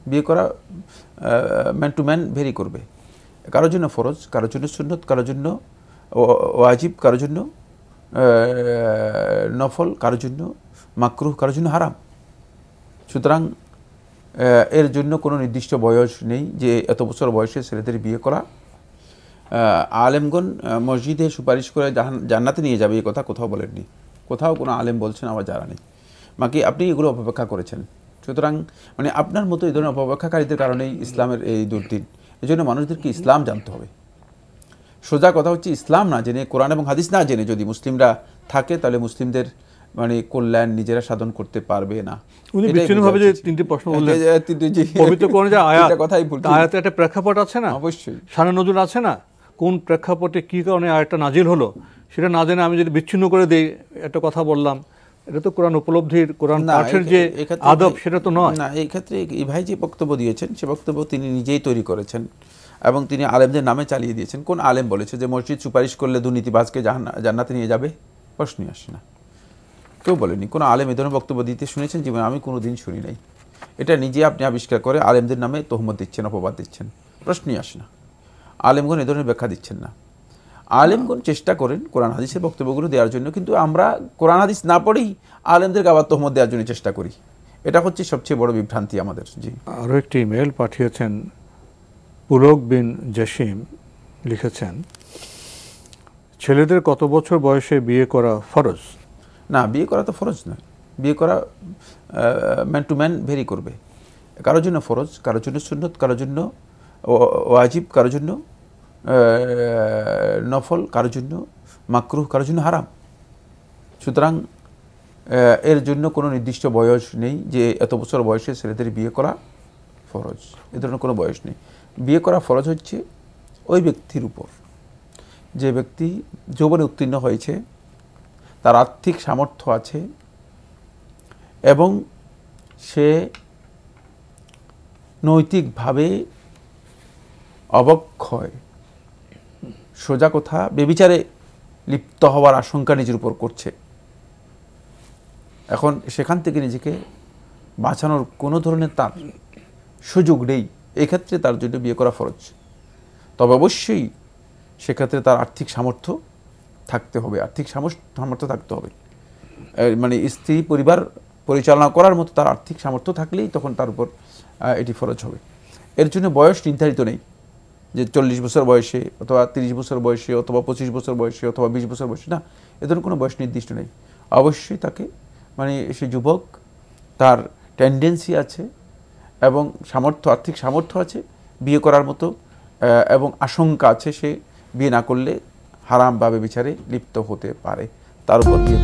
বিয়ে করা man to man very করবে। কারোর জন্য ফরজ, কারোর জন্য সুন্নত, কারোর জন্য ওয়াজিব, কারোর জন্য নফল, কারোর জন্য মাকরুহ, কারোর জন্য হারাম। সুতরাং এর জন্য কোনো নির্দিষ্ট বয়স নেই যে এত বছর বয়সে ছেলেদের বিয়ে করা। আলেমগণ মসজিদে সুপারিশ করে জান্নাতে নিয়ে যাবে এই কথা কোথাও বলেননি, কোথাও কোনো আলেম বলছেন আমার জানা নেই। বাকি আপনি এগুলো অপব্যাখ্যা করেছেন। সুতরাং মানে আপনার মতো এই ধরনের অপব্যাখ্যাকারীদের কারণেই ইসলামের এই দুর্দিন। এই জন্য মানুষদেরকে ইসলাম জানতে হবে। সোজা কথা হচ্ছে ইসলাম না জেনে, কোরআন এবং হাদিস না জেনে যদি মুসলিমরা থাকে তাহলে মুসলিমদের মানে কল্যাণ নিজেরা সাধন করতে পারবে না। উনি বিচ্ছিন্নভাবে যে তিনটি প্রশ্ন বললেন, পবিত্র কোরআনে যে আয়াতে একটা প্রেক্ষাপট আছে না, অবশ্যই শানে নজুল আছে না, কোন প্রেক্ষাপটে কী কারণে আয়াতটা নাজিল হলো সেটা না জেনে আমি যদি বিচ্ছিন্ন করে দিই একটা কথা বললাম, এটা তো কোরআন উপলব্ধির, কোরআন পাঠের যে আদব সেটা তো নয় না। এই ক্ষেত্রে এই ভাই যে বক্তব্য দিয়েছেন সে বক্তব্য তিনি নিজেই তৈরি করেছেন এবং তিনি আলেমদের নামে চালিয়ে দিয়েছেন। কোন আলেম বলেছে যে মসজিদ সুপারিশ করলে দুর্নীতিবাজকে জান্নাতে নিয়ে যাবে? প্রশ্নই আসে না, কেউ বলেনি। কোনো আলেম এ ধরনের বক্তব্য দিতে শুনেছেন জীবনে? আমি কোনো দিন শুনি নাই। এটা নিজে আপনি আবিষ্কার করে আলেমদের নামে তহমত দিচ্ছেন, অপবাদ দিচ্ছেন, প্রশ্নই আসে না। আলেমগণ এ ধরনের ব্যাখ্যা দিচ্ছেন না। আলেমগণ চেষ্টা করেন কোরআন হাদিসের বক্তব্যগুলো দেওয়ার জন্য, কিন্তু আমরা কোরআন হাদিস না পড়েই আলেমদেরকে আবার তহমত দেওয়ার জন্য চেষ্টা করি। এটা হচ্ছে সবচেয়ে বড় বিভ্রান্তি আমাদের। জি, আরও একটি ইমেল পাঠিয়েছেন পুলক বিন জসিম, লিখেছেন ছেলেদের কত বছর বয়সে বিয়ে করা ফরজ? না, বিয়ে করা তো ফরজ নয়। বিয়ে করা ম্যান টু ম্যান ভেরি করবে। কারোর জন্য ফরজ, কারোর জন্য সুন্নত, কারোর জন্য ওয়াজিব, কারোর জন্য নফল, কারোর জন্য মাকরুহ, কারোর জন্য হারাম। সুতরাং এর জন্য কোনো নির্দিষ্ট বয়স নেই যে এত বছর বয়সে ছেলেদের বিয়ে করা ফরজ, এ ধরনের কোনো বয়স নেই। বিয়ে করা ফরজ হচ্ছে ওই ব্যক্তির উপর যে ব্যক্তি যৌবনে উত্তীর্ণ হয়েছে, তার আর্থিক সামর্থ্য আছে এবং সে নৈতিকভাবে অবক্ষয়, সোজা কথা ব্যভিচারে লিপ্ত হওয়ার আশঙ্কা নিজের উপর করছে। এখন সেখান থেকে নিজেকে বাঁচানোর কোনো ধরনের তার সুযোগ নেই, এক্ষেত্রে তার জন্য বিয়ে করা ফরজ। তবে অবশ্যই সেক্ষেত্রে তার আর্থিক সামর্থ্য থাকতে হবে, আর্থিক সামর্থ্য থাকতে হবে। মানে স্ত্রী পরিবার পরিচালনা করার মতো তার আর্থিক সামর্থ্য থাকলেই তখন তার উপর এটি ফরজ হবে। এর জন্য বয়স নির্ধারিত নেই যে 40 বছর বয়সে অথবা 30 বছর বয়সে অথবা 25 বছর বয়সে অথবা 20 বছর বয়সে, না, এ ধরনের কোনো বয়স নির্দিষ্ট নেই। অবশ্যই তাকে মানে সে যুবক, তার টেন্ডেন্সি আছে এবং আর্থিক সামর্থ্য আছে বিয়ে করার মতো, এবং আশঙ্কা আছে সে বিয়ে না করলে হারাম বা ব্যভিচারে লিপ্ত হতে পারে, তার উপর বিয়ে।